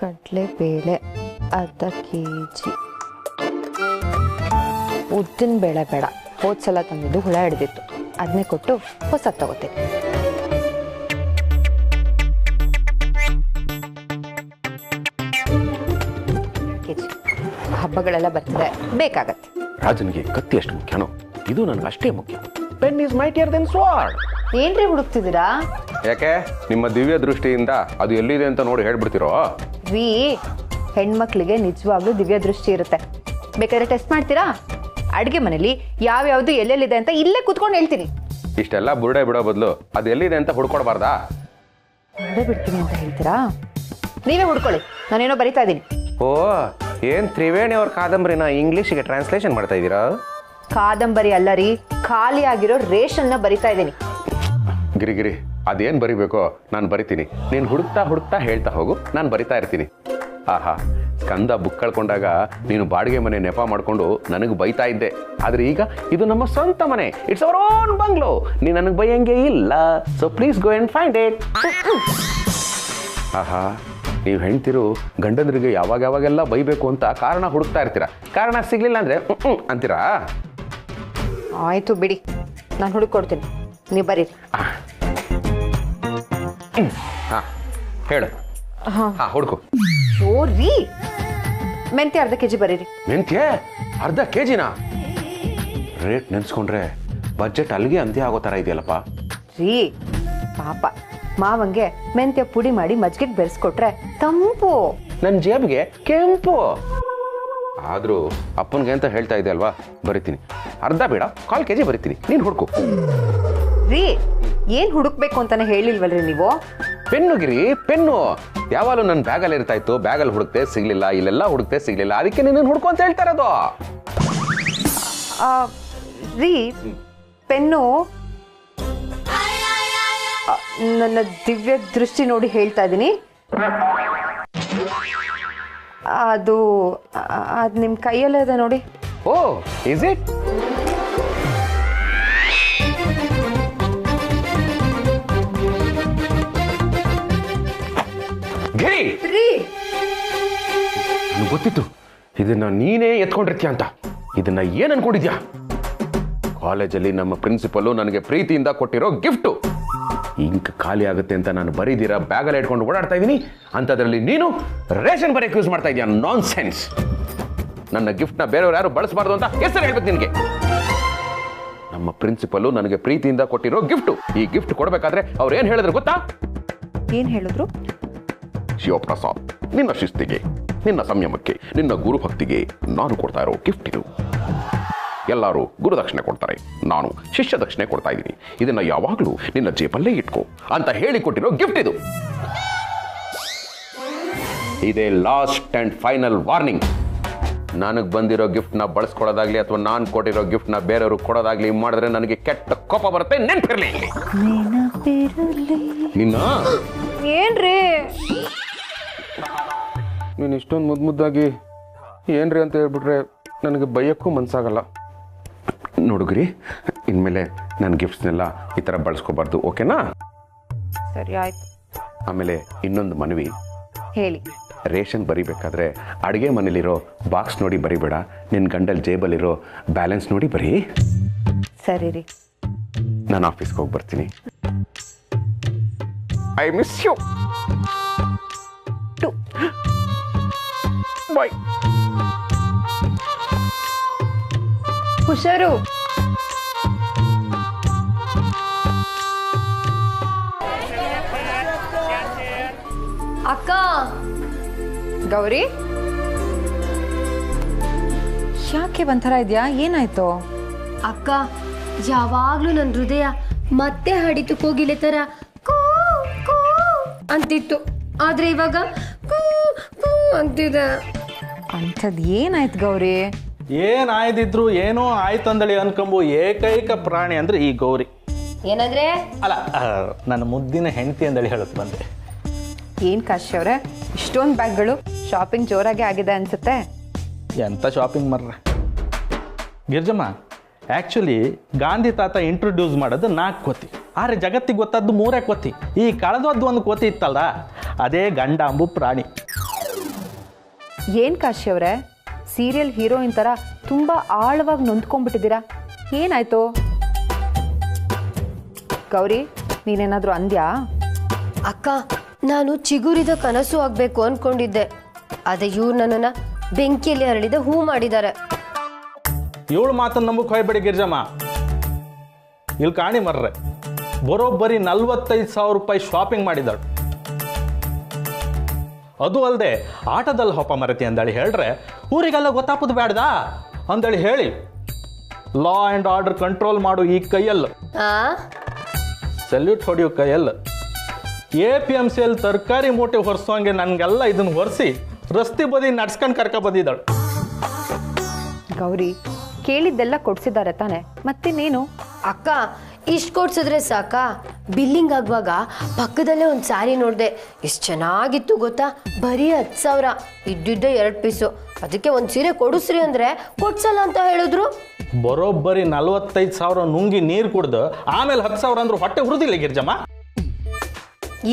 ಕಡಲೆಬೇಳೆ ಅರ್ಧ kg. ಉದ್ದಿನ ಬೇಳೆ ಬೇಡ, ಹೋದ್ಸಲ ತಂದಿದ್ದು ಹುಳ ಹಿಡಿದಿತ್ತು, ಅದನ್ನೇ ಕೊಟ್ಟು ಹೊಸ ತಗೋತೀನಿ. ಹಬ್ಬಗಳೆಲ್ಲ ಬರ್ತಿದೆ, ಬೇಕಾಗತ್ತೆ. ರಾಜನಿಗೆ ಕತ್ತಿ ಎಷ್ಟು ಮುಖ್ಯನೋ ಇದು ನನಗೆ ಅಷ್ಟೇ ಮುಖ್ಯ. Pen is mightier than sword. ಏನ್ರಿ ಹುಡುಕ್ತಿದ್ದೀರಾ? ಯಾಕೆ ನಿಮ್ಮ ದಿವ್ಯ ದೃಷ್ಟಿಯಿಂದ ಅದು ಎಲ್ಲಿದೆ ಅಂತ ನೋಡಿ ಹೇಳ್ಬಿಡ್ತಿರೋ? ರೀ, ಹೆಣ್ಮಕ್ಳಿಗೆ ನಿಜವಾಗ್ಲೂ ದಿವ್ಯ ದೃಷ್ಟಿ ಇರುತ್ತೆ. ಬೇಕಾದ್ರೆ ಟೆಸ್ಟ್ ಮಾಡ್ತೀರಾ? ಅಡುಗೆ ಮನೇಲಿ ಯಾವ್ಯಾವ್ದು ಎಲ್ಲೆಲ್ಲಿದೆ ಅಂತ ಇಲ್ಲೇ ಕುತ್ಕೊಂಡು ಹೇಳ್ತೀನಿ. ಇಷ್ಟೆಲ್ಲ ಬುರುಡೆ ಬಿಡೋ ಬದಲು ಅದು ಎಲ್ಲಿದೆ ಅಂತ ಹುಡ್ಕೊಡ್ಬಾರ್ದಾ? ಬುರುಡೆ ಬಿಡ್ತೀನಿ ಅಂತ ಹೇಳ್ತೀರಾ? ನೀವೇ ಹುಡ್ಕೊಳ್ಳಿ, ನಾನೇನೋ ಬರಿತಾ ಇದ್ದೀನಿ. ಓ, ಏನ್ ತ್ರಿವೇಣಿ ಅವ್ರ ಕಾದಂಬರಿನ ಇಂಗ್ಲಿಷ್ಗೆ ಟ್ರಾನ್ಸ್ಲೇಷನ್ ಮಾಡ್ತಾ ಇದ್ದೀರಾ? ಕಾದಂಬರಿ ಅಲ್ಲ ರೀ, ಖಾಲಿ ಆಗಿರೋ ರೇಷನ್ನ ಬರಿತಾ ಇದ್ದೀನಿ. ಗಿರಿಗಿರಿ, ಅದೇನ್ ಬರಿಬೇಕೋ ನಾನು ಬರಿತೀನಿ. ನೀನು ಹುಡುಕ್ತಾ ಹೇಳ್ತಾ ಹೋಗು, ನಾನು ಬರಿತಾ ಇರ್ತೀನಿ. ಆಹಾ, ಸ್ಕಂದ ಬುಕ್ ಕಳ್ಕೊಂಡಾಗ ನೀನು ಬಾಡಿಗೆ ಮನೆ ನೆಪ ಮಾಡ್ಕೊಂಡು ನನಗೆ ಬೈತಾ ಇದ್ದೆ. ಆದ್ರೆ ಈಗ ಇದು ನಮ್ಮ ಸ್ವಂತ ಮನೆ, ಇಟ್ಸ್ ಅವರ್ ಓನ್ ಬಂಗ್ಲೋ. ನೀ ನನಗೆ ಬೈಯಂಗೆ ಇಲ್ಲ, so please go and find it. ಆಹಾ, ನೀವು ಹೆಣ್ತಿರು ಗಂಡಂದ್ರಿಗೆ ಯಾವಾಗೆಲ್ಲ ಬೈಬೇಕು ಅಂತ ಕಾರಣ ಹುಡುಕ್ತಾ ಇರ್ತೀರಾ. ಕಾರಣ ಸಿಗ್ಲಿಲ್ಲ ಅಂದ್ರೆ ಅಂತೀರಾ? ಆಯ್ತು ಬಿಡಿ, ನಾನು ಹುಡುಕೊಡ್ತೀನಿ, ನೀವು ಬರೀರಿ. ಹಾ, ಹೇಳು. ಹಾ, ಹುಡುಕು. ರೀ, ಮೆಂತ್ಯ ಅರ್ಧ kg ಬರೀರಿ. ಮೆಂತ್ಯ ಅರ್ಧ kgನಾ? ರೇಟ್ ನೆನ್ಸ್ಕೊಂಡ್ರೆ ಬಜೆಟ್ ಅಲ್ಲಿಗೆ ಅಂತ್ಯ ಆಗೋ ಥರ ಇದೆಯಲ್ಲಪ್ಪ. ರೀ ಪಾಪ, ಮಾವಂಗೆ ಮೆಂತ್ಯ ಪುಡಿ ಮಾಡಿ ಮಜ್ಜಿಗೆಗೆ ಬೆರೆಸ್ಕೊಟ್ರೆ ತಂಪು, ನನ್ನ ಜೇಬಿಗೆ ಕೆಂಪು. ಆದ್ರೂ ಅಪ್ಪನ್ಗೆ ಅಂತ ಹೇಳ್ತಾ ಇದೆ ಅಲ್ವಾ, ಬರಿತೀನಿ. ಅರ್ಧ ಬೇಡ, 1/4 kg ಬರಿತೀನಿ, ನೀನು ಹುಡುಕು. ರೀ, ಏನ್ ಹುಡುಕ್ಬೇಕು ಅಂತಾನೆ ಹೇಳಿಲ್ವಲ್ರಿ ನೀವು? ಪೆನ್ನು ಗಿರಿ, ಪೆನ್ನು. ಯಾವಾಗಲೂ ನನ್ನ ಬ್ಯಾಗಲ್ಲಿ ಇರ್ತಾ ಇತ್ತು, ಬ್ಯಾಗಲ್ಲಿ ಹುಡುಕ್ತೆ ಸಿಗ್ಲಿಲ್ಲ, ಇಲ್ಲೆಲ್ಲ ಹುಡುಕ್ತೆ ಸಿಗ್ಲಿಲ್ಲ, ಅದಕ್ಕೆ ನೀನು ಹುಡುಕು ಅಂತ ಹೇಳ್ತಾ ಇರೋದು. ರೀ, ಪೆನ್ನು ನನ್ನ ದಿವ್ಯ ದೃಷ್ಟಿ ನೋಡಿ ಹೇಳ್ತಾ ಇದ್ದೀನಿ. ಅದು ನಿಮ್ಮ ಕೈಯಲ್ಲೇ ಇದೆ ನೋಡಿ. ಓ, ಇಸ್ ಇಟ್? ಗಿರಿ, ನನಗೆ ಗೊತ್ತಿತ್ತು ಇದನ್ನ ನೀನೇ ಎತ್ಕೊಂಡಿರ್ತೀಯ ಅಂತ. ಇದನ್ನ ಏನ್ ಅನ್ಕೊಂಡಿದ್ಯಾ? ಕಾಲೇಜಲ್ಲಿ ನಮ್ಮ ಪ್ರಿನ್ಸಿಪಲ್ ನನಗೆ ಪ್ರೀತಿಯಿಂದ ಕೊಟ್ಟಿರೋ ಗಿಫ್ಟು. ಇಂಕ್ ಖಾಲಿ ಆಗುತ್ತೆ ಅಂತ ನಾನು ಬರೀದಿರ ಬ್ಯಾಗಲ್ಲಿ ಇಟ್ಕೊಂಡು ಓಡಾಡ್ತಾ ಇದ್ದೀನಿ, ಅಂಥದ್ರಲ್ಲಿ ನೀನು ರೇಷನ್ ಬರೆಯಕ್ಕೆ ಯೂಸ್ ಮಾಡ್ತಾ ಇದೀಯ. ನಾನ್ ಸೆನ್ಸ್. ನನ್ನ ಗಿಫ್ಟ್ನ ಬೇರೆಯವ್ರು ಯಾರು ಬಳಸಬಾರ್ದು ಅಂತ ಹೆಸರು ಹೇಳ್ಬೇಕು ನಿನಗೆ. ನಮ್ಮ ಪ್ರಿನ್ಸಿಪಲ್ ನನಗೆ ಪ್ರೀತಿಯಿಂದ ಕೊಟ್ಟಿರೋ ಗಿಫ್ಟು. ಈ ಗಿಫ್ಟ್ ಕೊಡಬೇಕಾದ್ರೆ ಅವ್ರು ಏನು ಹೇಳಿದ್ರು ಗೊತ್ತಾ? ಏನು ಹೇಳಿದ್ರು? ಶಿವಪ್ರಸಾದ್, ನಿನ್ನ ಶಿಸ್ತಿಗೆ, ನಿನ್ನ ಸಂಯಮಕ್ಕೆ, ನಿನ್ನ ಗುರುಭಕ್ತಿಗೆ ನಾನು ಕೊಡ್ತಾ ಇರೋ ಗಿಫ್ಟ್ ಇದು. ಎಲ್ಲರೂ ಗುರುದಕ್ಷಿಣೆ ಕೊಡ್ತಾರೆ, ನಾನು ಶಿಷ್ಯ ದಕ್ಷಿಣೆ ಕೊಡ್ತಾ ಇದ್ದೀನಿ. ಇದನ್ನ ಯಾವಾಗಲೂ ನಿನ್ನ ಜೇಬಲ್ಲೇ ಇಟ್ಕೋ ಅಂತ ಹೇಳಿಕೊಟ್ಟಿರೋ ಗಿಫ್ಟ್ ಇದು. ಇದೇ ಲಾಸ್ಟ್ ಅಂಡ್ ಫೈನಲ್ ವಾರ್ನಿಂಗ್. ನನಗೆ ಬಂದಿರೋ ಗಿಫ್ಟ್ನ ಬಳಸ್ಕೊಡೋದಾಗ್ಲಿ ಅಥವಾ ನಾನು ಕೊಟ್ಟಿರೋ ಗಿಫ್ಟ್ನ ಬೇರೆಯವರು ಕೊಡೋದಾಗ್ಲಿ ಮಾಡಿದ್ರೆ ನನಗೆ ಕೆಟ್ಟ ಕೋಪ ಬರುತ್ತೆ, ನೆನಪಿರ್ಲಿ. ನಿನ್ನ ಏನ್ರಿ ನೀನು ಇಷ್ಟೊಂದು ಮುದ್ದಾಗಿ ಏನ್ರಿ ಅಂತ ಹೇಳ್ಬಿಟ್ರೆ ನನಗೆ ಬೈಯಕ್ಕೂ ಮನ್ಸಾಗಲ್ಲ. ನೋಡುಗ್ರಿ, ಇನ್ಮೇಲೆ ನನ್ನ ಗಿಫ್ಟ್ಸ್ನೆಲ್ಲ ಈ ಥರ ಬಳಸ್ಕೋಬಾರ್ದು, ಓಕೆನಾ? ಸರಿ, ಆಯ್ತು. ಆಮೇಲೆ ಇನ್ನೊಂದು ಮನವಿ. ಹೇಳಿ. ರೇಷನ್ ಬರಿಬೇಕಾದ್ರೆ ಅಡುಗೆ ಮನೇಲಿರೋ ಬಾಕ್ಸ್ ನೋಡಿ ಬರಿಬೇಡ, ನಿನ್ನ ಗಂಡಲ್ ಜೇಬಲ್ಲಿರೋ ಬ್ಯಾಲೆನ್ಸ್ ನೋಡಿ ಬರೀ. ಸರಿ ರೀ. ನಾನು ಆಫೀಸ್ಗೆ ಹೋಗಿ ಬರ್ತೀನಿ. I miss you. ಬಾಯ್. ಹುಷಾರು. ಅಕ್ಕ. ಗೌರಿ, ಯಾಕೆ ಒಂಥರ ಇದೆಯಾ? ಏನಾಯ್ತು? ಅಕ್ಕ, ಯಾವಾಗ್ಲೂ ನನ್ನ ಹೃದಯ ಮತ್ತೆ ಹಡಿತು ಕೋಗಿಲೆ ತರ ಕೂ ಕೂ ಅಂತಿತ್ತು, ಆದ್ರೆ ಇವಾಗ ಕೂ ಕೂ ಅಂತಿದೆ. ಅಂಥದ್ದು ಏನಾಯ್ತು ಗೌರಿ? ಏನಾಯ್ದಿದ್ರು ಏನೋ ಆಯ್ತು ಅಂದಳಿ ಅನ್ಕೊಂಬು ಏಕೈಕ ಪ್ರಾಣಿ ಅಂದ್ರೆ ಈ ಗೌರಿ. ಏನಂದ್ರೆ? ಅಲ್ಲ, ನನ್ನ ಮುದ್ದಿನ ಹೆಂಡತಿ ಅಂದಳಿ ಹೇಳಕ್ ಬಂದೆ. ಏನ್ ಕಾಶಿ ಅವ್ರೆ, ಇಷ್ಟೊಂದು ಬ್ಯಾಗ್ಗಳು, ಶಾಪಿಂಗ್ ಜೋರಾಗಿ ಆಗಿದೆ ಅನ್ಸುತ್ತೆ. ಎಂತ ಶಾಪಿಂಗ್ ಮರ್ರೆ ಗಿರ್ಜಮ್ಮ. ಆ್ಯಕ್ಚುಲಿ ಗಾಂಧಿ ತಾತ ಇಂಟ್ರೊಡ್ಯೂಸ್ ಮಾಡೋದು 4 ಕೋತಿ, ಆದರೆ ಜಗತ್ತಿಗೆ ಗೊತ್ತದ್ದು 3 ಕೋತಿ. ಈ ಕಳೆದದ್ದು ಒಂದು ಕೋತಿ ಇತ್ತಲ್ಲ, ಅದೇ ಗಂಡ ಅಂಬು ಪ್ರಾಣಿ. ಏನು ಕಾಶಿ ಅವರೇ, ಸೀರಿಯಲ್ ಹೀರೋಯಿನ್ ಥರ ತುಂಬ ಆಳವಾಗಿ ನೊಂದ್ಕೊಂಡ್ಬಿಟ್ಟಿದ್ದೀರಾ, ಏನಾಯ್ತು? ಗೌರಿ, ನೀನೇನಾದರೂ ಅಂದ್ಯಾ? ಅಕ್ಕ, ನಾನು ಚಿಗುರಿದ ಕನಸು ಆಗ್ಬೇಕು ಅನ್ಕೊಂಡಿದ್ದೆ. ಅದೇ ಇವ್ರು ನನ್ನನ್ನ ಬೆಂಕಿಯಲ್ಲಿ ಹರಡಿದ ಹೂ ಮಾಡಿದ್ದಾರೆ. ಇವಳು ಮಾತನ್ನು ನಂಬಕ್ಕೆ ಹೋಗ್ಬೇಡಿ ಗಿರ್ಜಮ್ಮ. ಇಲ್ಲಿ ಕಾಣಿ ಮರ್ರೆ, ಬರೋಬ್ಬರಿ 45,000 ರೂಪಾಯಿ ಶಾಪಿಂಗ್ ಮಾಡಿದಾಳು. ಅದು ಅಲ್ಲದೆ ಆಟದಲ್ಲಿ ಹೊಪ್ಪ ಮರತಿ ಅಂದೇಳಿ ಹೇಳ್ರೆ ಊರಿಗೆಲ್ಲ ಗೊತ್ತಾಪದು ಬೇಡ್ದಾ ಅಂದೇಳಿ ಹೇಳಿ ಲಾ ಆ್ಯಂಡ್ ಆರ್ಡರ್ ಕಂಟ್ರೋಲ್ ಮಾಡು ಈ ಕೈಯಲ್ಲಿ, ಸಲ್ಯೂಟ್ ಹೊಡೆಯೋ ಕೈಯಲ್ಲಿ APMCಯಲ್ಲಿ ತರಕಾರಿ ಮೂಟೆ ಹೊರಿಸೋಂಗೆ ನನಗೆಲ್ಲ ಇದನ್ನು ಹೊರಿಸಿ ರಸ್ತೆ ಬದಿ ನಡ್ಸ್ಕೊಂಡು ಕರ್ಕ ಬಂದಿದ್ದಾಳು. ಗೌರಿ, ಕೇಳಿದ್ದೆಲ್ಲ ಕೊಡ್ಸಿದ್ದಾರೆ ತಾನೆ, ಮತ್ತಿನ್ನೇನು? ಅಕ್ಕ, ಇಷ್ಟು ಕೊಡ್ಸಿದ್ರೆ ಸಾಕ? ಬಿಲ್ಲಿಂಗ್ ಆಗುವಾಗ ಪಕ್ಕದಲ್ಲೇ ಒಂದು ಸ್ಯಾರಿ ನೋಡಿದೆ, ಎಷ್ಟು ಚೆನ್ನಾಗಿತ್ತು ಗೊತ್ತಾ? ಬರೀ 10,000, ಇದ್ದಿದ್ದೆ 2 ಪೀಸು. ಅದಕ್ಕೆ ಒಂದು ಸೀರೆ ಕೊಡಿಸ್ರಿ ಅಂದರೆ ಕೊಡ್ಸಲ್ಲ ಅಂತ ಹೇಳಿದ್ರು. ಬರೋಬ್ಬರಿ 45,000 ನುಂಗಿ ನೀರು ಕುಡ್ದು ಆಮೇಲೆ 10,000 ಅಂದ್ರೆ ಹೊಟ್ಟೆ ಹುರಿದಿಲ್ಲ ಗಿರ್ಜಮ್ಮ.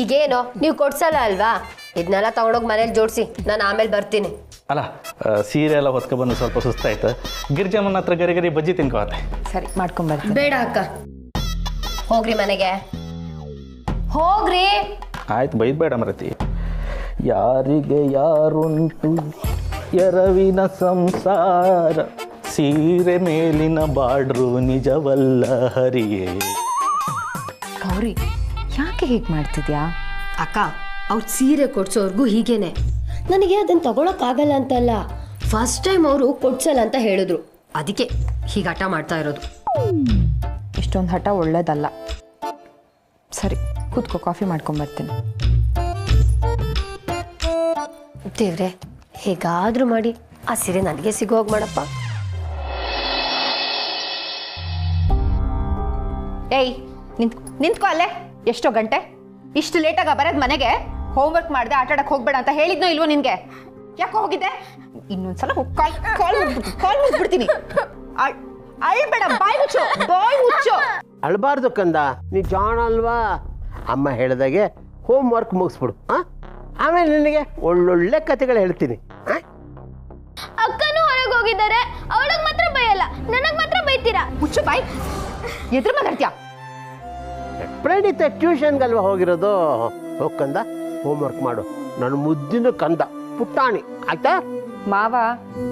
ಈಗೇನೋ ನೀವು ಕೊಡ್ಸಲ್ಲ ಅಲ್ವಾ? ಇದನ್ನೆಲ್ಲ ತಗೊಂಡೋಗಿ ಮನೇಲಿ ಜೋಡಿಸಿ, ನಾನು ಆಮೇಲೆ ಬರ್ತೀನಿ. ಅಲ್ಲ, ಸೀರೆ ಎಲ್ಲ ಹೊತ್ಕೊ ಬಂದು ಸ್ವಲ್ಪ ಸುಸ್ತಾಯ್ತು. ಗಿರ್ಜಮ್ಮನ ಹತ್ರ ಗರಿ ಗರಿ ಬಜ್ಜಿ ತಿನ್ಕೋತೆ. ಸರಿ, ಮಾಡ್ಕೊಂಬರ್ರಿ. ಬೇಡ ಅಕ್ಕ, ಹೋಗ್ರಿ ಮನೆಗೆ, ಹೋಗ್ರಿ. ಆಯ್ತು, ಬೈದ್ಬೇಡ ಮರತಿ. ಯಾರಿಗೆ ಯಾರುಂಟು ಎರವಿನ ಸಂಸಾರ, ಸೀರೆ ಮೇಲಿನ ಬಾಡ್ರು ನಿಜವಲ್ಲ ಹರಿಯೇ. ಗೌರಿ, ಯಾಕೆ ಹೀಗೆ ಮಾಡ್ತಿದ್ಯಾ? ಅಕ್ಕ, ಅವ್ರು ಸೀರೆ ಕೊಡ್ಸೋರ್ಗೂ ಹೀಗೇನೆ. ನನಗೆ ಅದನ್ನು ತಗೊಳಕ್ಕಾಗಲ್ಲ ಅಂತಲ್ಲ, ಫಸ್ಟ್ ಟೈಮ್ ಅವರು ಕೊಡ್ಸಲ್ಲ ಅಂತ ಹೇಳಿದ್ರು, ಅದಕ್ಕೆ ಹೀಗೆ ಹಠ ಮಾಡ್ತಾ ಇರೋದು. ಇಷ್ಟೊಂದು ಹಠ ಒಳ್ಳೇದಲ್ಲ. ಸರಿ, ಕೂತ್ಕೋ, ಕಾಫಿ ಮಾಡ್ಕೊಂಬರ್ತೀನಿ. ದೇವ್ರೆ, ಹೇಗಾದ್ರೂ ಮಾಡಿ ಆ ಸೀರೆ ನನಗೆ ಸಿಗೋ ಹೋಗಿ ಮಾಡಪ್ಪ. ಏಯ್, ನಿಂತ್ಕೋ ಅಲ್ಲೇ. ಎಷ್ಟೋ ಗಂಟೆ? ಇಷ್ಟು ಲೇಟಾಗ ಬರೋದು ಮನೆಗೆ? ಹೋಮ್ವರ್ಕ್ ಮಾಡಿದೆ, ಆಟ ಆಡಕ್ಕೆ ಹೋಗ್ಬೇಡ ಅಂತ ಹೇಳಿದ್ನೋ ಇಲ್ವೋ ನಿನ್ಗೆ? ಯಾಕೆ ಹೋಗಿದ್ದೆ? ಇನ್ನೊಂದ್ಸಲ ಕಾಲ್ ಮುಗ್ಬಿಡ್ತೀನಿ. ಅಳ್ಬೇಡ, ಬಾಯ್ ಮುಚ್ಚು. ಅಳ್ಬಾರ್ದು ಕಂದ, ನೀ ಜಾಣ ಅಲ್ವಾ? ಅಮ್ಮ ಹೇಳಿದಾಗೆ ಹೋಮ್ ವರ್ಕ್ ಮುಗಿಸ್ಬಿಡು. ಆಮೇಲೆ ನಿನಗೆ ಒಳ್ಳೊಳ್ಳೆ ಕತೆಗಳು ಹೇಳ್ತೀನಿ. ಅಕ್ಕನೂ ಹೊರಗೆ ಹೋಗಿದ್ದಾರೆ, ಅವಳಿಗೆ ಮಾತ್ರ ಬೈಯಲ್ಲ, ನನಗೆ ಮಾತ್ರ ಬೈತೀರಾ. ಮುಚ್ಚು ಬಾಯ್. ಎದುರು ಮಾತಾಡ್ತೀಯಾ? ಪ್ರಣೀತ ಟ್ಯೂಷನ್ಗಲ್ವಾ ಹೋಗಿರೋದು? ಹೋಗ್ ಕಂದ, ಹೋಮ್ ವರ್ಕ್ ಮಾಡು. ನನ್ನ ಮುದ್ದಿನ ಕಂದ ಪುಟ್ಟಾಣಿ, ಆಯ್ತಾ? ಮಾವ,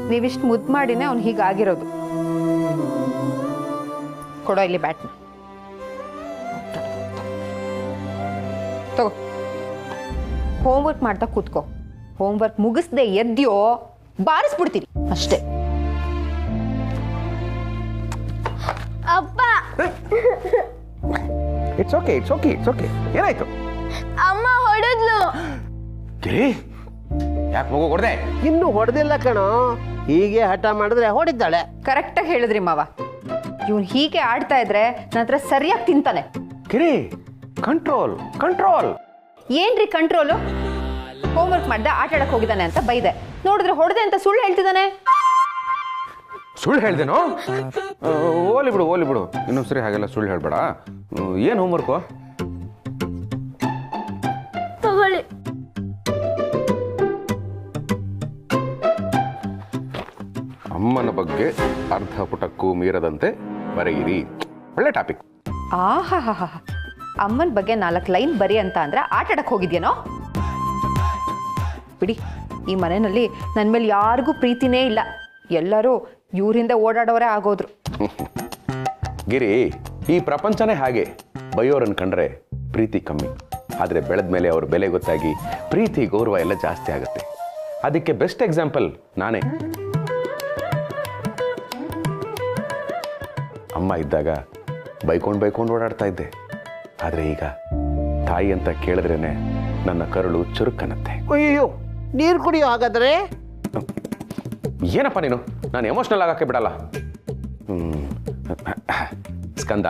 ನೀವಿಷ್ಟು ಮುದ್ದು ಮಾಡಿನೇ ಅವ್ನು ಹೀಗಾಗಿರೋದು. ಕೊಡೋ ಇಲ್ಲಿ ಬ್ಯಾಟ್ ತಗೋ. ಹೋಮ್ವರ್ಕ್ ಮಾಡ್ತಾ ಕೂತ್ಕೋ. ಹೋಮ್ವರ್ಕ್ ಮುಗಿಸ್ದೆ ಎದ್ಯೋ ಬಾರಿಸ್ಬಿಡ್ತೀನಿ ಅಷ್ಟೇ. ಅಪ್ಪ, ಇಟ್ಸ್ ಓಕೆ. ಏನಾಯ್ತು? ಅಮ್ಮ ಹೊಡೆದ್ಲು. ಗಿರಿ, ಯಾಕೆ ಮಗು ಹೊಡೆದೆ? ಇನ್ನು ಹೊಡೆದಿಲ್ಲ ಕಣೋ, ಹೀಗೆ ಹಠ ಮಾಡಿದ್ರೆ ಹೊಡಿದ್ದಾಳೆ. ಕರೆಕ್ಟಾಗಿ ಹೇಳಿದ್ರಿ ಮಾವ. ಇವ್ನು ಹೀಗೆ ಆಡ್ತಾ ಇದ್ರೆ ನನ್ನ ಹತ್ರ ಸರಿಯಾಗಿ ತಿಂತಾನೆ. ಗಿರಿ, ಕಂಟ್ರೋಲ್. ಏನ್ರಿ ಕಂಟ್ರೋಲು? ಹೋಮ್ವರ್ಕ್ ಮಾಡ್ದೆ, ಆಟ ಆಡಕ್ಕೆ ಹೋಗಿದ್ದಾನೆ ಅಂತ ಬೈದೆ, ನೋಡಿದ್ರೆ ಹೊಡೆದೆ ಅಂತ ಸುಳ್ಳು ಹೇಳ್ತಿದ್ದಾನೆ. ಸುಳ್ಳು ಹೇಳ್ದೇನೋ? ಓಲಿ ಬಿಡು. ಇನ್ನೊಂದ್ಸರಿ ಹಾಗೆಲ್ಲ ಸುಳ್ಳು ಹೇಳ್ಬೇಡ. ಏನು ಹೋಮ್ವರ್ಕು? ತಗೊಳ್ಳಿ. ಅಮ್ಮನ ಬಗ್ಗೆ ಅರ್ಧ ಪುಟಕ್ಕೂ ಮೀರದಂತೆ ಬರೆಯಿರಿ. ಒಳ್ಳೆ ಟಾಪಿಕ್. ಆಹಾ, ಅಮ್ಮನ ಬಗ್ಗೆ 4 ಲೈನ್ ಬರಿ ಅಂತ ಅಂದ್ರೆ ಆಟ ಆಡಕ್ಕೆ ಹೋಗಿದ್ಯೇನೋ? ಬಿಡಿ, ಈ ಮನೆಯಲ್ಲಿ ನನ್ನ ಮೇಲೆ ಯಾರಿಗೂ ಪ್ರೀತಿನೇ ಇಲ್ಲ. ಎಲ್ಲರೂ ಇವ್ರಿಂದ ಓಡಾಡೋರೇ ಆಗೋದ್ರು. ಗಿರಿ, ಈ ಪ್ರಪಂಚನೇ ಹಾಗೆ. ಬೈಯೋರನ್ನು ಕಂಡ್ರೆ ಪ್ರೀತಿ ಕಮ್ಮಿ, ಆದರೆ ಬೆಳೆದ ಮೇಲೆ ಅವ್ರ ಬೆಲೆ ಗೊತ್ತಾಗಿ ಪ್ರೀತಿ ಗೌರವ ಎಲ್ಲ ಜಾಸ್ತಿ ಆಗುತ್ತೆ. ಅದಕ್ಕೆ ಬೆಸ್ಟ್ ಎಕ್ಸಾಂಪಲ್ ನಾನೇ. ಅಮ್ಮ ಇದ್ದಾಗ ಬೈಕೊಂಡು ಓಡಾಡ್ತಾ ಇದ್ದೆ, ಆದರೆ ಈಗ ತಾಯಿ ಅಂತ ಕೇಳಿದ್ರೇನೆ ನನ್ನ ಕರುಳು ಚುರುಕನ್ನತ್ತೆ. ಅಯ್ಯೋ, ನೀರು ಕುಡಿಯೋ ಹಾಗಾದ್ರೆ? ಏನಪ್ಪ ನೀನು, ನಾನು ಎಮೋಷ್ನಲ್ ಆಗಕ್ಕೆ ಬಿಡಲ್ಲ. ಸ್ಕಂದ,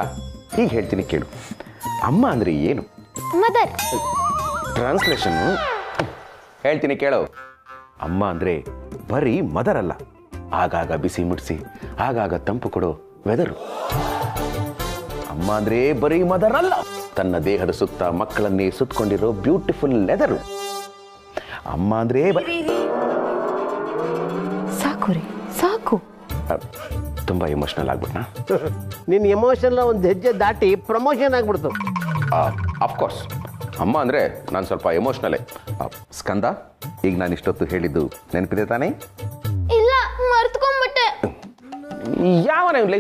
ಹೀಗೆ ಹೇಳ್ತೀನಿ ಕೇಳು. ಅಮ್ಮ ಅಂದ್ರೆ ಏನು? ಮದರ್. ಟ್ರಾನ್ಸ್ಲೇಷನ್ ಹೇಳ್ತೀನಿ ಕೇಳು. ಅಮ್ಮ ಅಂದ್ರೆ ಬರೀ ಮದರ್ ಅಲ್ಲ, ಆಗಾಗ ಬಿಸಿ ಮುಡಿಸಿ ಆಗಾಗ ತಂಪು ಕೊಡೋ ವೆದರು. ಅಮ್ಮ ಅಂದ್ರೆ ಬರೀ ಮದರ್ ಅಲ್ಲ, ತನ್ನ ದೇಹದ ಸುತ್ತ ಮಕ್ಕಳನ್ನೇ ಸುತ್ತಕೊಂಡಿರೋ ಬ್ಯೂಟಿಫುಲ್ ಲೆದರು. ಅಮ್ಮ ಅಂದ್ರೆ ಸಾಕು ರೀ ಸಾಕು. ತುಂಬ ಎಮೋಷ್ನಲ್ ಆಗ್ಬಿಟ್ನಾ? ನಿನ್ನ ಎಮೋಷನ್ ಒಂದು ಹೆಜ್ಜೆ ದಾಟಿ ಪ್ರಮೋಷನ್ ಆಗ್ಬಿಡ್ತು. ಅಫ್ಕೋರ್ಸ್ ಅಮ್ಮ ಅಂದರೆ ನಾನು ಸ್ವಲ್ಪ ಎಮೋಷ್ನಲೇ. ಸ್ಕಂದ, ಈಗ ನಾನು ಇಷ್ಟೊತ್ತು ಹೇಳಿದ್ದು ನೆನಪಿದೆ ತಾನೇ? ಇಲ್ಲ, ಮರ್ತ್ಕೊಂಡ್ಬಿಟ್ಟೆ. ಯಾವನ ಇವ್ಲಿ,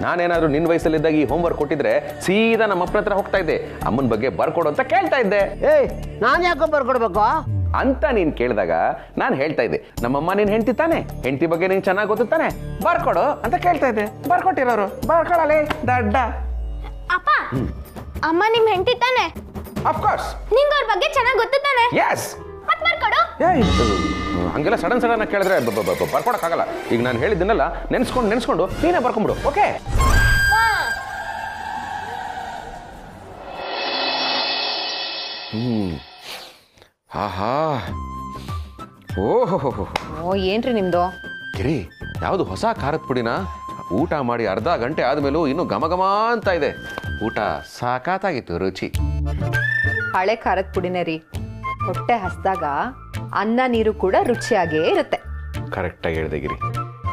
ನಾನೇನಾದರೂ ನಿನ್ನ ವಯಸ್ಸಲ್ಲಿದ್ದಾಗ ಈ ಹೋಮ್ವರ್ಕ್ ಕೊಟ್ಟಿದ್ರೆ ಸೀದಾ ನಮ್ಮ ಅಪ್ಪನ ಹತ್ರ ಹೋಗ್ತಾ ಇದ್ದೆ, ಅಮ್ಮನ ಬಗ್ಗೆ ಬರ್ಕೊಡು ಅಂತ ಕೇಳ್ತಾ ಇದ್ದೆ. ಏಯ್, ನಾನು ಯಾಕೋ ಬರ್ಕೊಡ್ಬೇಕು ಅಂತ ನೀನು ಕೇಳಿದಾಗ ನಾನು ಹೇಳ್ತಾ ಇದ್ದೆ, ನಮ್ಮಮ್ಮ ನೀನು ಹೆಂಡ್ತಿ ತಾನೆ, ಹೆಂಡ್ತಿ ಬಗ್ಗೆ ನೀನು ಚೆನ್ನಾಗಿ ಗೊತ್ತು ತಾನೆ, ಬರ್ಕೊಡು ಅಂತ ಕೇಳ್ತಾ ಇದ್ದೆ. ಬರ್ಕೊಟ್ಟಿರೋರು ಬರ್ಕೊಳಲೇ ದಡ್ಡ. ಅಪ್ಪ, ಅಮ್ಮ ನಿಮ್ ಹೆಂಡತಿ ತಾನೆ? ಅಫ್ಕೋರ್ಸ್. ನಿಂಗೆ ಅವ್ರ ಬಗ್ಗೆ ಚೆನ್ನಾಗಿ ಗೊತ್ತು ತಾನೆ? ಎಸ್. ಮತ್ ಬರ್ಕೊಡು. ಹಂಗೆಲ್ಲ ಸಡನ್ ಕೇಳಿದ್ರೆ ಬರ್ಕೊಡಕ್ಕಾಗಲ್ಲ. ಈಗ ನಾನು ಹೇಳಿದ್ದನ್ನೆಲ್ಲ ನೆನ್ಸ್ಕೊಂಡು ನೀನೇ ಬರ್ಕೊಂಬಿಡು. ಓಕೆ? ಆಹಾ, ಓಹೋ, ಓ ಏನ್ರಿ ನಿಮ್ದು? ಗಿರಿ, ಯಾವುದು ಹೊಸ ಖಾರದ ಪುಡಿನ ಊಟ ಮಾಡಿ ಅರ್ಧ ಗಂಟೆ ಆದ್ಮೇಲೂ ಇನ್ನೂ ಘಮ ಅಂತ ಇದೆ. ಊಟ ಸಾಕಾಗಿತ್ತು, ರುಚಿ. ಹಳೆ ಖಾರದ ಪುಡಿನೇ ರೀ. ಹೊಟ್ಟೆ ಹಸ್ದಾಗ ಅನ್ನ ನೀರು ಕೂಡ ರುಚಿಯಾಗೇ ಇರುತ್ತೆ. ಕರೆಕ್ಟಾಗಿ ಹೇಳಿದೆ ಗಿರಿ.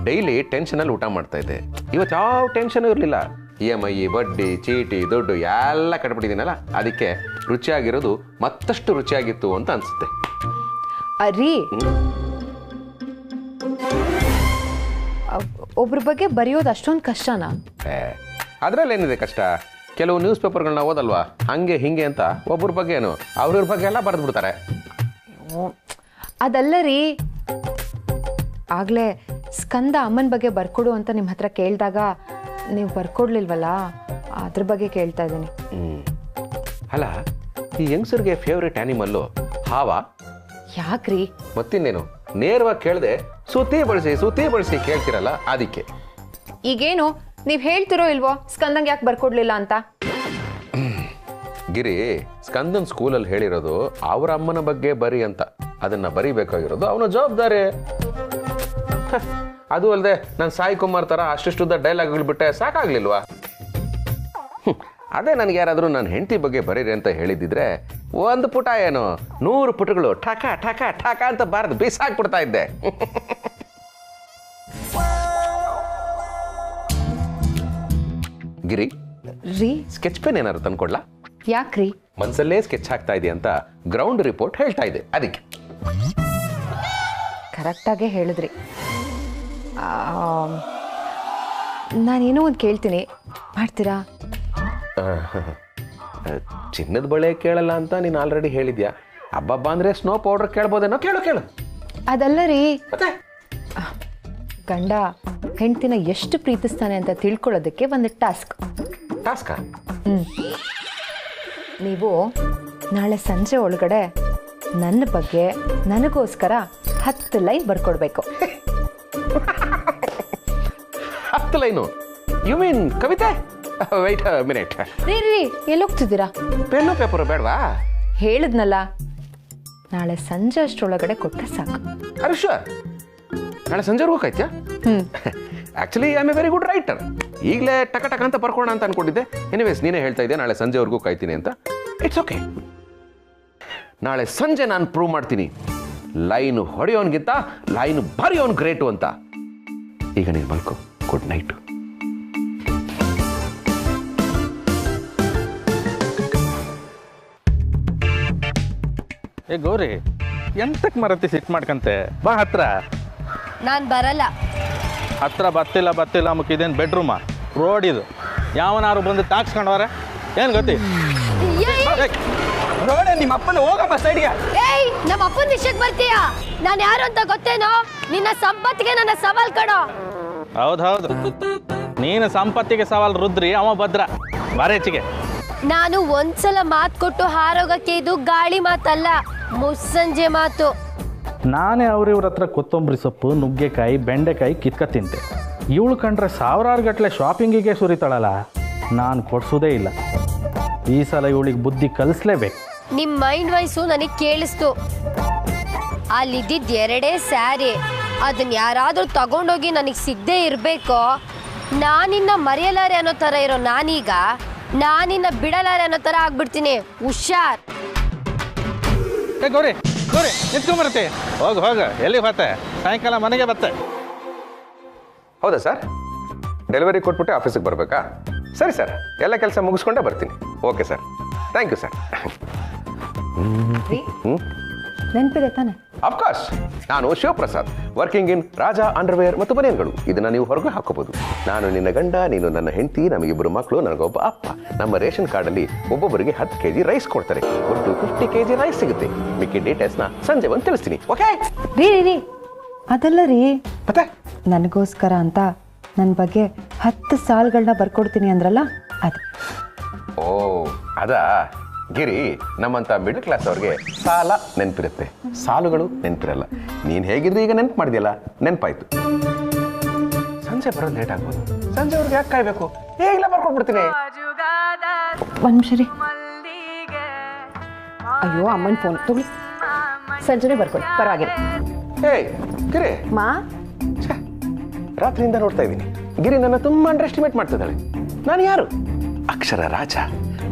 ಡೈಲಿ ಟೆನ್ಷನಲ್ಲಿ ಊಟ ಮಾಡ್ತಾ ಇದ್ದೆ, ಇವತ್ತು ಯಾವ ಟೆನ್ಷನ್ ಇರಲಿಲ್ಲ. EMI, ಬಡ್ಡಿ, ಚೀಟಿ, ದುಡ್ಡು ಎಲ್ಲ ಕಟ್ಬಿಟ್ಟಿದ್ದೀನಲ್ಲ, ಅದಕ್ಕೆ ರುಚಿಯಾಗಿರೋದು ಮತ್ತಷ್ಟು ರುಚಿಯಾಗಿತ್ತು ಅಂತ ಅನ್ಸುತ್ತೆ. ಅರಿ, ಒಬ್ರ ಬಗ್ಗೆ ಬರೆಯೋದು ಅಷ್ಟೊಂದು ಕಷ್ಟನಾ? ಅದರಲ್ಲೇನಿದೆ ಕಷ್ಟ? ಕೆಲವು ನ್ಯೂಸ್ ಪೇಪರ್ಗಳನ್ನ ಓದಲ್ವಾ, ಹಂಗೆ ಹಿಂಗೆ ಅಂತ ಒಬ್ಬರ ಬಗ್ಗೆ ಏನು ಅವ್ರ ಬಗ್ಗೆ ಎಲ್ಲ ಬರೆದು ಬಿಡ್ತಾರೆ. ಅದಲ್ಲ ರೀ, ಆಗ್ಲೇ ಸ್ಕಂದ ಅಮ್ಮನ ಬಗ್ಗೆ ಬರ್ಕೊಡು ಅಂತ ನಿಮ್ಮ ಹತ್ರ ಕೇಳಿದಾಗ ನೀವು ಬರ್ಕೊಡ್ಲಿಲ್ವಲ್ಲ, ಅದ್ರ ಬಗ್ಗೆ ಕೇಳ್ತಾ ಇದ್ದೀನಿ. ಅಲ್ಲ, ಈ ಯಂಗ್ಸರ್ಗೆ ಫೇವ್ರೆಟ್ ಆ್ಯನಿಮಲ್ಲು ಹಾವ? ಯಾಕ್ರಿ? ಮತ್ತಿನ್ನೇನು, ನೇರವಾಗಿ ಕೇಳದೆ ಸುತ್ತಿ ಬಳಸಿ ಕೇಳ್ತಿರಲ್ಲ, ಅದಕ್ಕೆ. ಈಗೇನು ನೀವು ಹೇಳ್ತಿರೋ ಇಲ್ವೋ ಸ್ಕಂದಂಗೆ ಯಾಕೆ ಬರ್ಕೊಡ್ಲಿಲ್ಲ ಅಂತ? ಗಿರಿ, ಸ್ಕಂದನ್ ಸ್ಕೂಲಲ್ಲಿ ಹೇಳಿರೋದು ಅವ್ರ ಅಮ್ಮನ ಬಗ್ಗೆ ಬರಿ ಅಂತ, ಅದನ್ನ ಬರಿಬೇಕಾಗಿರೋದು ಅವನ ಜವಾಬ್ದಾರಿ. ಅದು ಅಲ್ಲದೆ ನಾನು ಸಾಯಿ ಕುಮಾರ್ ಥರ ಅಷ್ಟಿಷ್ಟುದ್ದ ಡೈಲಾಗ್ಗಳು ಬಿಟ್ಟೆ ಸಾಕಾಗ್ಲಿಲ್ವಾ? ಅದೇ ನನಗೆ ಯಾರಾದರೂ ನನ್ನ ಹೆಂಡತಿ ಬಗ್ಗೆ ಬರೀರಿ ಅಂತ ಹೇಳಿದ್ದಿದ್ರೆ ಒಂದು ಪುಟ ಏನು 100 ಪುಟಗಳು ಠಕ ಠಕ ಠಕ ಅಂತ ಬಾರದು ಬೀಸಾಕ್ಬಿಡ್ತಾ ಇದ್ದೆ. ಗಿರಿ ರೀ, ಸ್ಕೆಚ್ ಪೆನ್ ಏನಾದ್ರು ತಂದ್ಕೊಡ್ಲಾ? ಯಾಕ್ರಿ? ಮನ್ಸಲ್ಲೇ ಸ್ಕೆಚ್ ಹಾಕ್ತಾ ಇದೆ ಅಂತ ಗ್ರೌಂಡ್ ರಿಪೋರ್ಟ್ ಹೇಳ್ತಾ ಇದೆ, ಅದಕ್ಕೆ. ಕರೆಕ್ಟಾಗೇ ಹೇಳಿದ್ರಿ. ನಾನೇನೋ ಒಂದು ಕೇಳ್ತೀನಿ, ಮಾಡ್ತೀರಾ? ಚಿನ್ನದ ಬಳೆ ಕೇಳಲ್ಲ ಅಂತ ನೀನು ಆಲ್ರೆಡಿ ಹೇಳಿದ್ಯಾ. ಹಬ್ಬಬ್ಬ ಅಂದ್ರೆ ಸ್ನೋ ಪೌಡರ್ ಕೇಳ್ಬೋದೇನೋ? ಕೇಳು. ಅದಲ್ಲ ರೀ, ಗಂಡ ಹೆಂಡ್ತಿನ ಎಷ್ಟು ಪ್ರೀತಿಸ್ತಾನೆ ಅಂತ ತಿಳ್ಕೊಳ್ಳೋದಕ್ಕೆ ಒಂದು ಟಾಸ್ಕಾ. ನೀವು ನಾಳೆ ಸಂಜೆ ಒಳಗಡೆ ನನ್ನ ಬಗ್ಗೆ ನನಗೋಸ್ಕರ 10 ಲೈನ್ ಬರ್ಕೊಡ್ಬೇಕು. 10 ಲೈನು? ಯು ಮೀನ್ ಕವಿತೆ? White minute. ರೀ ಎಲ್ಲೋಗ್ತಿದ್ದೀರಾ? ಪೆನ್ನು ಪೇಪರ್ ಬೇಡವಾ? ಹೇಳಿದ್ನಲ್ಲ, ನಾಳೆ ಸಂಜೆ ಅಷ್ಟರೊಳಗಡೆ ಕೊಟ್ಟರೆ ಸಾಕು. ಅರೆ ಶೂರ್, ನಾಳೆ ಸಂಜೆ ಹೋಗಾಯ್ತ್ಯಾ? Actually I am a very good writer. ಈಗಲೇ ಟಕ ಅಂತ ಬರ್ಕೋಣ ಅಂತ ಅನ್ಕೊಂಡಿದ್ದೆ. ಎನಿವೇಸ್, ನೀನೇ ಹೇಳ್ತಾ ಇದ್ದೆ ನಾಳೆ ಸಂಜೆವರೆಗೂ ಕಾಯ್ತೀನಿ ಅಂತ. It's okay. ನಾಳೆ ಸಂಜೆ ನಾನು ಪ್ರೂವ್ ಮಾಡ್ತೀನಿ, ಲೈನು ಹೊಡೆಯೋನ್ಗಿಂತ ಲೈನು ಬರೆಯೋನ್ ಗ್ರೇಟು ಅಂತ. ಈಗ ನೀನು ಮಲ್ಕೋ. Good night. ಏ ಗೌರಿ, ಎಂತಕ್ಕೆ ಮರತಿ ಸಿಟ್ಟು ಮಾಡ್ಕಂತೆ? ಬಾ ಹತ್ರ. ನಾನು ಬರಲ್ಲ. ಹತ್ರ ಬತ್ತಿಲ್ಲ ಮುಕ್ಕಿದೇನು ಬೆಡ್ರೂಮ? ರೋಡ್ ಇದು. ಯಾವನಾರು ಬಂದು ತಾಕ್ಸ್ಕೊಂಡವ್ರೆ ಏನು ಗೊತ್ತಿ? ನೋಡ ನಿಮ್ಮ ಅಪ್ಪನ ಹೋಗಪ್ಪ ಸೈಡ್ಗೆ. ಏಯ್, ನಮ್ಮ ಅಪ್ಪನ ವಿಷಯಕ್ಕೆ ಬರ್ತೀಯಾ? ನಾನು ಯಾರು ಅಂತ ಗೊತ್ತೇನೋ? ನಿನ್ನ ಸಂಪತ್ತಿಗೆ ನನ್ನ ಸವಾಲ್ ಕಣೋ. ಹೌದು, ನೀನು ಸಂಪತ್ತಿಗೆ ಸವಾಲ್ ರುದ್ರಿ, ಅವ ಭದ್ರ. ಬಾರೇಚಿಗೆ. ನಾನು ಒಂದ್ಸಲ ಮಾತು ಕೊಟ್ಟು ಹಾರೋಗಕ್ಕೆ ಇದು ಗಾಳಿ ಮಾತಲ್ಲ, ಮುಸ್ಸಂಜೆ ಮಾತು. ನಾನೇ ಅವ್ರಿವ್ರ ಹತ್ರ ಕೊತ್ತಂಬರಿ ಸೊಪ್ಪು, ನುಗ್ಗೆಕಾಯಿ, ಬೆಂಡೆಕಾಯಿ ಕಿತ್ಕ ತಿಂತೆ. ಇವಳು ಕಂಡ್ರೆ ಸಾವಿರಾರು ಗಟ್ಟಲೆ ಶಾಪಿಂಗಿಗೆ ಸುರಿತಾಳಲ್ಲ, ನಾನು ಕೊಡ್ಸೋದೇ ಇಲ್ಲ. ಈ ಸಲ ಇವಳಿಗೆ ಬುದ್ಧಿ ಕಲಿಸ್ಲೇಬೇಕು. ನಿಮ್ಮ ಮೈಂಡ್ ವೈಸು ನನಗೆ ಕೇಳಿಸ್ತು. ಅಲ್ಲಿದ್ದಿದ್ದು 2 ಸ್ಯಾರಿ, ಅದನ್ನ ಯಾರಾದರೂ ತಗೊಂಡೋಗಿ ನನಗೆ ಸಿಗದೆ ಇರಬೇಕೋ. ನಾನಿನ್ನ ಮರೆಯಲಾರೆ ಅನ್ನೋ ಥರ ಇರೋ ನಾನೀಗ ನಾನಿನ್ನ ಬಿಡಲಾರೆ ಅನ್ನೋ ಥರ ಆಗ್ಬಿಡ್ತೀನಿ. ಹುಷಾರ್. ಗೌರಿ ನಿಂತ್ಕೊಂಬರತ್ತೆ. ಹೋಗ ಎಲ್ಲಿ ಬತ್ತೆ? ಸಾಯಂಕಾಲ ಮನೆಗೆ ಬತ್ತೆ. ಹೌದಾ ಸರ್? ಡೆಲಿವರಿ ಕೊಟ್ಬಿಟ್ಟೆ ಆಫೀಸಿಗೆ ಬರಬೇಕಾ? ಸರಿ ಸರ್, ಎಲ್ಲ ಕೆಲಸ ಮುಗಿಸ್ಕೊಂಡೇ ಬರ್ತೀನಿ. Okay sir, thank you sir. ನೆನಪಿದೆ ತಾನೆ? ಅಫ್ಕೋರ್ಸ್, ನಾನು Shivaprasad, working in Raja underwear ಮತ್ತು ಬನಿಯನ್ಗಳು. ಇದನ್ನ ನೀವು ಹೊರಗೆ ಹಾಕೋಬಹುದು. ನಾನು ನಿನ್ನ ಗಂಡ, ನೀನು ನನ್ನ ಹೆಂಡತಿ, ನಮಗಿಬ್ಬರು ಮಕ್ಕಳು, ನನಗೊಬ್ಬ ಅಪ್ಪ. ನಮ್ಮ ರೇಷನ್ ಕಾರ್ಡಲ್ಲಿ ಒಬ್ಬೊಬ್ಬರಿಗೆ 10 kg ರೈಸ್ ಕೊಡ್ತಾರೆ. ಒಟ್ಟು 50 kg ರೈಸ್ ಸಿಗುತ್ತೆ. ಮಿಕ್ಕಿ ಡೀಟೇಲ್ಸ್ನ ಸಂಜೆ ಬಂದು ತಿಳಿಸ್ತೀನಿ. ಓಕೆ? ರೀ ಅದಲ್ಲ ರೀ, ಮತ್ತೆ ನನಗೋಸ್ಕರ ಅಂತ ನನ್ನ ಬಗ್ಗೆ 10 ಸಾಲುಗಳನ್ನ ಬರ್ಕೊಡ್ತೀನಿ ಅಂದ್ರಲ್ಲ ಅದು. ಓ ಅದಾ ಗಿರಿ, ನಮ್ಮಂತ ಮಿಡಲ್ ಕ್ಲಾಸ್ ಅವ್ರಿಗೆ ಸಾಲ ನೆನಪಿರುತ್ತೆ, ಸಾಲುಗಳು ನೆನಪಿರಲ್ಲ. ನೀನ್ ಹೇಗಿದ್ರು ಈಗ ನೆನಪು ಮಾಡಿದ್ಯಲ್ಲ, ನೆನಪಾಯ್ತು. ಸಂಜೆ ಬರೋದು ಲೇಟ್ ಆಗ್ಬೋದು. ಸಂಜೆ ಅವ್ರಿಗೆ ಯಾಕೆ ಕಾಯ್ಬೇಕು? ಹೇಗಿಲ್ಲ ಬರ್ಕೊಟ್ಬಿಡ್ತೀನಿ. ಒಂದು ನಿಮಿಷ ರೀ. ಅಯ್ಯೋ, ಅಮ್ಮನ ಫೋನ್ ತಗೊಳ್ಳಿ, ಸಂಜೆನೆ ಬರ್ಕೊಳ್ಳಿ, ಪರವಾಗಿಲ್ಲ. ಏಯ್ ಗಿರಿ, ಮಾ, ರಾತ್ರಿಯಿಂದ ನೋಡ್ತಾ ಇದ್ದೀನಿ. ಗಿರಿ ನನ್ನ ತುಂಬಾ ಅಂಡರ್ ಎಸ್ಟಿಮೇಟ್ ಮಾಡ್ತಿದ್ದಾಳೆ. ನಾನು ಯಾರು? ಅಕ್ಷರ ರಾಜ,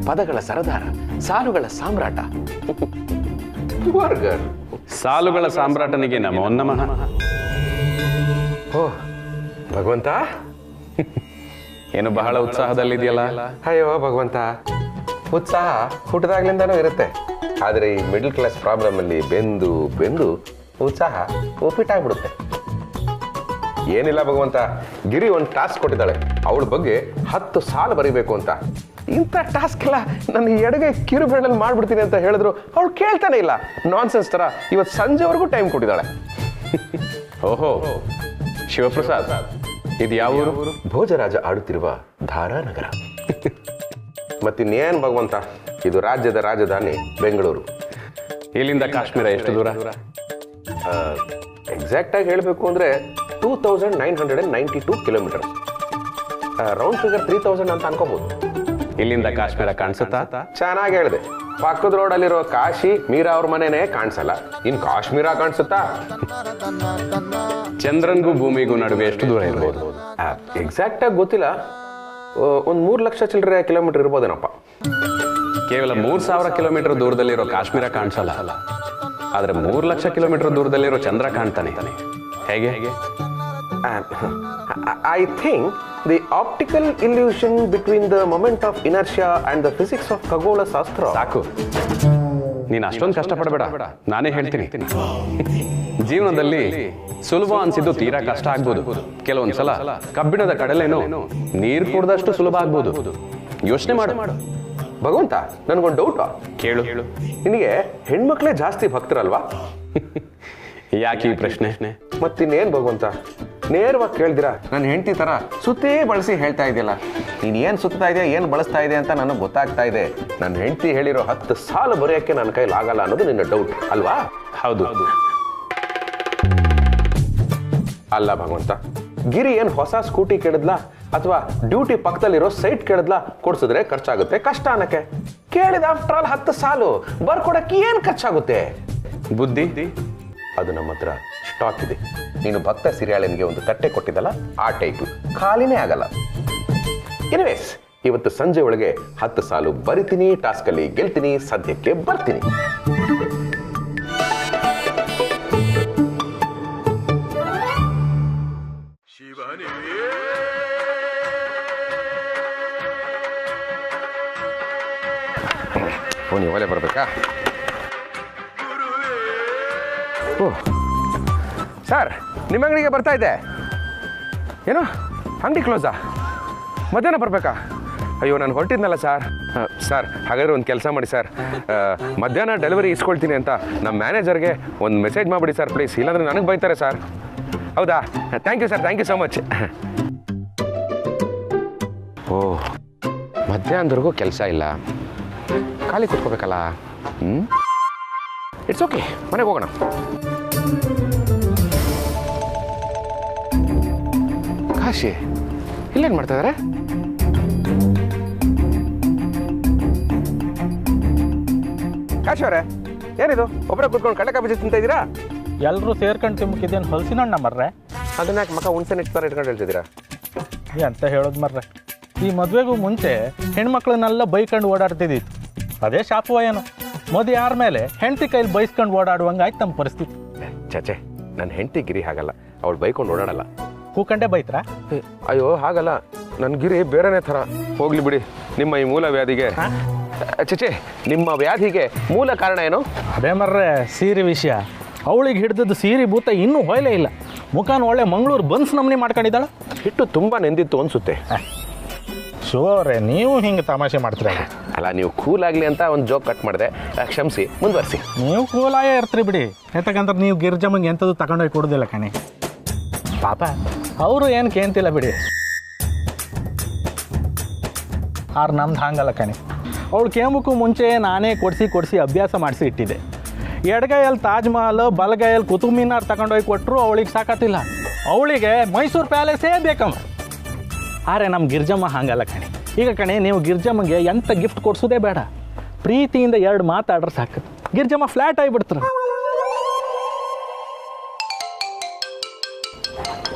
ಪದಗಳ ಸರದಾರ, ಸಾಲುಗಳ ಸಾಮ್ರಾಟ. ಸಾಲುಗಳ ಸಾಮ್ರಾಟನಿಗೆ ನಮೋ ನಮಃ. ಓ ಭಗವಂತ, ಏನು ಬಹಳ ಉತ್ಸಾಹದಲ್ಲಿದೆಯಲ್ಲ? ಅಯ್ಯೋ ಭಗವಂತ, ಉತ್ಸಾಹ ಹುಟ್ಟದಾಗ್ಲಿಂದನೂ ಇರುತ್ತೆ. ಆದರೆ ಈ ಮಿಡಲ್ ಕ್ಲಾಸ್ ಪ್ರಾಬ್ಲಮ್ ಅಲ್ಲಿ ಬೆಂದು ಬೆಂದು ಉತ್ಸಾಹ ಒಪ್ಪಿಟ್ಟಾಗ್ಬಿಡುತ್ತೆ. ಏನಿಲ್ಲ ಭಗವಂತ, ಗಿರಿ ಒಂದು ಟಾಸ್ಕ್ ಕೊಟ್ಟಿದ್ದಾಳೆ. ಅವಳ ಬಗ್ಗೆ 10 ಸಾಲು ಬರೀಬೇಕು ಅಂತ. ಇಂಥ ಟಾಸ್ಕ್ ಎಲ್ಲ ನನ್ನ ಎಡಗೆ ಕಿರುಬೆರಳಲ್ಲಿ ಮಾಡ್ಬಿಡ್ತೀನಿ ಅಂತ ಹೇಳಿದ್ರು ಅವಳು ಕೇಳ್ತಾನೆ ಇಲ್ಲ. ನಾನ್ಸೆನ್ಸ್ ತರ ಇವತ್ತು ಸಂಜೆವರೆಗೂ ಟೈಮ್ ಕೊಟ್ಟಿದ್ದಾಳೆ. ಓಹೋ, ಶಿವಪ್ರಸಾದ್, ಇದು ಯಾವ ಊರು? ಭೋಜರಾಜ ಆಡುತ್ತಿರುವ ಧಾರಾನಗರ. ಮತ್ತಿನ್ನೇನು ಭಗವಂತ, ಇದು ರಾಜ್ಯದ ರಾಜಧಾನಿ ಬೆಂಗಳೂರು. ಇಲ್ಲಿಂದ ಕಾಶ್ಮೀರ ಎಷ್ಟು ದೂರ? ಎಕ್ಸಾಕ್ಟ್ ಆಗಿ ಹೇಳಬೇಕು ಅಂದ್ರೆ 2992 ಕಿಲೋಮೀಟರ್. ರೌಂಡ್ ಫಿಗರ್ 3000 ಅಂತ ಅನ್ಕೋಬಹುದು. ಇಲ್ಲಿಂದ ಕಾಶ್ಮೀರ ಕಾಣಿಸುತ್ತಾ? ಚೆನ್ನಾಗಿ ಹೇಳಿದೆ. ಪಕ್ಕದ ರೋಡಲ್ಲಿರೋ ಕಾಶಿ ಮೀರಾ ಅವ್ರ ಮನೆನೇ ಕಾಣಿಸಲ್ಲ, ಇನ್ ಕಾಶ್ಮೀರ ಕಾಣಿಸುತ್ತಾ? ಚಂದ್ರನ್ಗೂ ಭೂಮಿಗೂ ನಡುವೆ ಎಷ್ಟು ದೂರ ಇರ್ಬೋದು? ಎಕ್ಸಾಕ್ಟ್ ಆಗಿ ಗೊತ್ತಿಲ್ಲ. ಒಂದು 3 ಲಕ್ಷ ಚಿಲ್ಲರೆ ಕಿಲೋಮೀಟರ್ ಇರ್ಬೋದೇನಪ್ಪ. ಕೇವಲ 3000 ಕಿಲೋಮೀಟರ್ ದೂರದಲ್ಲಿರೋ ಕಾಶ್ಮೀರ ಕಾಣಿಸಲ್ಲ, ಆದ್ರೆ 3 ಲಕ್ಷ ಕಿಲೋಮೀಟರ್ ದೂರದಲ್ಲಿರೋ ಚಂದ್ರ ಕಾಣ್ತಾನೆ. ಹೇಗೆ? I think the optical illusion between the moment of inertia and the physics of ಖಗೋಳ ಶಾಸ್ತ್ರ. ಸಾಕು, ನೀನು ಅಷ್ಟೊಂದು ಕಷ್ಟಪಡಬೇಡ, ನಾನೇ ಹೇಳ್ತೀನಿ. ಜೀವನದಲ್ಲಿ ಸುಲಭ ಅನ್ಸಿದ್ದು ತೀರಾ ಕಷ್ಟ ಆಗ್ಬೋದು. ಕೆಲವೊಂದ್ಸಲ ಕಬ್ಬಿಣದ ಕಡಲೆನೋ ನೀರು ಕುಡ್ದಷ್ಟು ಸುಲಭ ಆಗ್ಬೋದು. ಯೋಚನೆ ಮಾಡು. ಭಗವಂತ, ನನಗೊಂದು ಡೌಟ್. ಕೇಳು. ನಿನಗೆ ಹೆಣ್ಮಕ್ಳೇ ಜಾಸ್ತಿ ಭಕ್ತರಲ್ವಾ? ಯಾಕೆ ಈ ಪ್ರಶ್ನೆ? ಮತ್ತಿನ್ನೇನು ಭಗವಂತ, ನೇರವಾಗಿ ಕೇಳ್ದಿರಾ ನನ್ನ ಹೆಂಡತಿ ತರ ಸುತ್ತೇ ಬಳಸಿ ಹೇಳ್ತಾ ಇದೆಯಲ್ಲ. ನೀನ್ ಏನ್ ಸುತ್ತಾ ಇದೆಯಾ, ಏನ್ ಬಳಸ್ತಾ ಇದೆ ಅಂತ ನನಗೆ ಗೊತ್ತಾಗ್ತಾ ಇದೆ. ನನ್ನ ಹೆಂಡತಿ ಹೇಳಿರೋ 10 ಸಾಲು ಬರೆಯೋಕ್ಕೆ ನನ್ನ ಕೈಲಿ ಆಗಲ್ಲ ಅನ್ನೋದು ನಿನ್ನ ಡೌಟ್ ಅಲ್ವಾ? ಹೌದು. ಅಲ್ಲ ಭಗವಂತ, ಗಿರಿ ಏನ್ ಹೊಸ ಸ್ಕೂಟಿ ಕೇಳಿದ್ಲಾ ಅಥವಾ ಡ್ಯೂಟಿ ಪಕ್ಕದಲ್ಲಿರೋ ಸೈಟ್ ಕೇಳಿದ್ಲಾ? ಕೊಡ್ಸಿದ್ರೆ ಖರ್ಚಾಗುತ್ತೆ, ಕಷ್ಟ ಅನ್ನಕ್ಕೆ ಕೇಳಿದ. ಆಫ್ಟರ್ ಆಲ್ 10 ಸಾಲು ಬರ್ಕೊಡಕ್ಕೆ ಏನ್ ಖರ್ಚಾಗುತ್ತೆ? ಬುದ್ಧಿ ಅದು ನಮ್ಮ ಹತ್ರ ಸ್ಟಾಕ್ ಇದೆ. ನೀನು ಭಕ್ತ ಸಿರಿಯಾಳನಿಗೆ ಒಂದು ತಟ್ಟೆ ಕೊಟ್ಟಿದ್ದಲ್ಲ, ಆ ಟೈಪು ಖಾಲಿನೇ ಆಗಲ್ಲ. ಎನಿವೇಸ್, ಇವತ್ತು ಸಂಜೆ ಒಳಗೆ 10 ಸಾಲು ಬರಿತೀನಿ, ಟಾಸ್ಕ್ ಅಲ್ಲಿ ಗೆಲ್ತೀನಿ, ಸದ್ಯಕ್ಕೆ ಬರ್ತೀನಿ. ಫೋನ್ ಒಲೆ ಬರ್ಬೇಕಾ? ಸರ್, ನಿಮ್ಮ ಅಂಗಡಿಗೆ ಬರ್ತಾ ಇದ್ದೆ. ಏನು ಅಂಗಡಿ ಕ್ಲೋಸಾ? ಮಧ್ಯಾಹ್ನ ಬರಬೇಕಾ? ಅಯ್ಯೋ, ನಾನು ಹೊರಟಿದ್ನಲ್ಲ ಸರ್. ಸರ್, ಹಾಗಾದ್ರೆ ಒಂದು ಕೆಲಸ ಮಾಡಿ ಸರ್, ಮಧ್ಯಾಹ್ನ ಡೆಲಿವರಿ ಇಸ್ಕೊಳ್ತೀನಿ ಅಂತ ನಮ್ಮ ಮ್ಯಾನೇಜರ್ಗೆ ಒಂದು ಮೆಸೇಜ್ ಮಾಡಿಬಿಡಿ ಸರ್ ಪ್ಲೀಸ್. ಇಲ್ಲಾಂದ್ರೆ ನನಗೆ ಬೈತಾರೆ ಸರ್. ಹೌದಾ? Thank you sir, thank you so much. ಓಹ್, ಮಧ್ಯಾಹ್ನದವರೆಗೂ ಕೆಲಸ ಇಲ್ಲ, ಖಾಲಿ ಕೂತ್ಕೋಬೇಕಲ್ಲ. ಇಟ್ಸ್ ಓಕೆ, ಮನೆಗೆ ಹೋಗೋಣ. ಕಾಶಿ ಇಲ್ಲೇನು ಮಾಡ್ತಾ ಇದಾರೆ? ಕಾಶಿ ಅವರೇ, ಏನಿದು ಒಬ್ಬರೇ ಕೂತ್ಕೊಂಡು ಕಡಲೆಕಾಯಿ ಬಜ್ಜಿ ತಿಂತಾ ಇದ್ದೀರಾ? ಎಲ್ಲರೂ ಸೇರ್ಕೊಂಡು ತಿಮ್ಮಕ್ಕಿದ್ದೇನು ಹೊಲಸಿನ ಹಣ್ಣ ಮರ್ರೆ? ಅದನ್ನ ಯಾಕೆ ಮಕ್ಕ ಹುಣಸೆ ಇಟ್ತಾರೆ ಇಟ್ಕೊಂಡು ಹೇಳ್ತಿದ್ದೀರಾ? ಅಂತ ಹೇಳೋದು ಮರ್ರೆ. ಈ ಮದುವೆಗೂ ಮುಂಚೆ ಹೆಣ್ಮಕ್ಳನ್ನೆಲ್ಲ ಬೈಕೊಂಡು ಓಡಾಡ್ತಿದ್ದಿತ್ತು. ಅದೇ ಶಾಪುವ ಏನು, ಮದುವೆ ಯಾರ ಮೇಲೆ ಹೆಂಡತಿ ಕೈಲಿ ಬೈಸ್ಕೊಂಡು ಓಡಾಡುವಂಗೆ ಆಯ್ತು ನಮ್ಮ ಪರಿಸ್ಥಿತಿ. ಚಚೆ, ನನ್ನ ಹೆಂಡತಿ ಗಿರಿ ಹಾಗಲ್ಲ, ಅವಳು ಬೈಕೊಂಡು ಓಡಾಡಲ್ಲ. ಕೂಕಂಡೆ ಬೈತ್ರಾ? ಅಯ್ಯೋ ಹಾಗಲ್ಲ, ನನ್ನ ಗಿರಿ ಬೇರೆನೇ ಥರ. ಹೋಗ್ಲಿ ಬಿಡಿ, ನಿಮ್ಮ ಈ ಮೂಲ ವ್ಯಾಧಿಗೆ ಚಚೆ ನಿಮ್ಮ ವ್ಯಾಧಿಗೆ ಮೂಲ ಕಾರಣ ಏನು? ಅದೇ ಮರ್ರೆ ಸೀರೆ ವಿಷಯ. ಅವಳಿಗೆ ಹಿಡ್ದದ್ದು ಸೀರೆ ಭೂತ ಇನ್ನೂ ಹೊಯ್ಲೇ ಇಲ್ಲ. ಮುಖಾನ ಒಳ್ಳೆ ಮಂಗಳೂರು ಬನ್ಸ್ ನಮ್ನಿ ಮಾಡ್ಕೊಂಡಿದ್ದಾಳೆ. ಹಿಟ್ಟು ತುಂಬ ನೆಂದಿತ್ತು ಅನ್ಸುತ್ತೆ. ಶೋರೇ, ನೀವು ಹಿಂಗೆ ತಮಾಷೆ ಮಾಡ್ತೀರ. ಅಲ್ಲ, ನೀವು ಕೂಲ್ ಆಗಲಿ ಅಂತ ಒಂದು ಜೋಕ್ ಕಟ್ ಮಾಡಿದೆ, ಕ್ಷಮಿಸಿ, ಮುಂದುವರಿಸಿ. ನೀವು ಕೂಲಾಗೇ ಇರ್ತೀರಿ ಬಿಡಿ. ಯಾಕಂದ್ರೆ ನೀವು ಗಿರ್ಜಮ್ಮಂಗೆ ಎಂಥದ್ದು ತಗೊಂಡೋಗಿ ಕೊಡೋದಿಲ್ಲ ಕಣಿ. ಪಾಪ ಅವರು ಏನು ಕೇಂತಿಲ್ಲ ಬಿಡಿ. ಆರು ನಮ್ದು ಹಾಂಗಲ್ಲ ಕಣಿ. ಅವಳು ಕೇಂಬಕ್ಕೂ ಮುಂಚೆ ನಾನೇ ಕೊಡಿಸಿ ಅಭ್ಯಾಸ ಮಾಡಿಸಿ ಇಟ್ಟಿದ್ದೆ. ಎಡಗೈಯಲ್ಲಿ ತಾಜ್ ಮಹಲ್, ಬಲಗೈಯಲ್ಲಿ ಕುತುಬ್ ಮಿನಾರ್ ತಗೊಂಡೋಗಿ ಕೊಟ್ಟರು ಅವಳಿಗೆ ಸಾಕತ್ತಿಲ್ಲ. ಅವಳಿಗೆ ಮೈಸೂರು ಪ್ಯಾಲೇಸೇ ಬೇಕಮ್ಮ. ಆದರೆ ನಮ್ಮ ಗಿರ್ಜಮ್ಮ ಹಾಗಲ್ಲ ಕಣಿ. ಈಗ ಕಣಿ, ನೀವು ಗಿರ್ಜಮ್ಮಗೆ ಎಂಥ ಗಿಫ್ಟ್ ಕೊಡಿಸೋದೇ ಬೇಡ, ಪ್ರೀತಿಯಿಂದ 2 ಮಾತಾಡ್ರೆ ಸಾಕು, ಗಿರ್ಜಮ್ಮ ಫ್ಲ್ಯಾಟ್ ಆಗಿಬಿಡ್ತಾರೆ.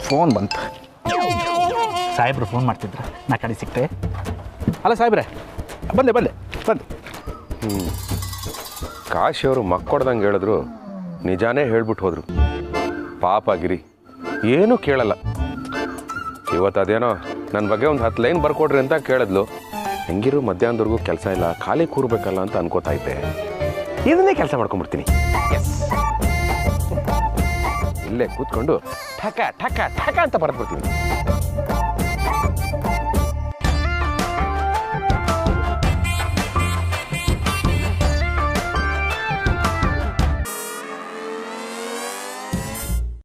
ಫೋನ್ ಬಂತು. ಸಾಹೇಬ್ರು ಫೋನ್ ಮಾಡ್ತಿದ್ರು, ನಾ ಕಡೆ ಸಿಕ್ತೆ. ಅಲ್ಲ ಸಾಹೇಬ್ರೆ, ಬಂದೆ ಕಾಶಿಯವರು ಮಕ್ಕೊಡ್ದಂಗೆ ಹೇಳಿದ್ರು, ನಿಜಾನೇ ಹೇಳ್ಬಿಟ್ಟು ಹೋದ್ರು. ಪಾಪ ಗಿರಿ ಏನೂ ಕೇಳಲ್ಲ. ಇವತ್ತು ಅದೇನೋ ನನ್ನ ಬಗ್ಗೆ ಒಂದು 10 ಲೈನ್ ಬರ್ಕೊಡ್ರಿ ಅಂತ ಕೇಳಿದ್ಲು. ಹೆಂಗಿರು ಮಧ್ಯಾಹ್ನದವರೆಗೂ ಕೆಲಸ ಇಲ್ಲ, ಖಾಲಿ ಕೂರ್ಬೇಕಲ್ಲ ಅಂತ ಅನ್ಕೋತಾ ಇದ್ದೆ. ಇದನ್ನೇ ಕೆಲಸ ಮಾಡ್ಕೊಂಡ್ಬಿಡ್ತೀನಿ. ಇಲ್ಲೇ ಕೂತ್ಕೊಂಡು ಠಕ ಠಕ ಠಕ ಅಂತ ಬರೆದ್ಬಿಡ್ತೀನಿ.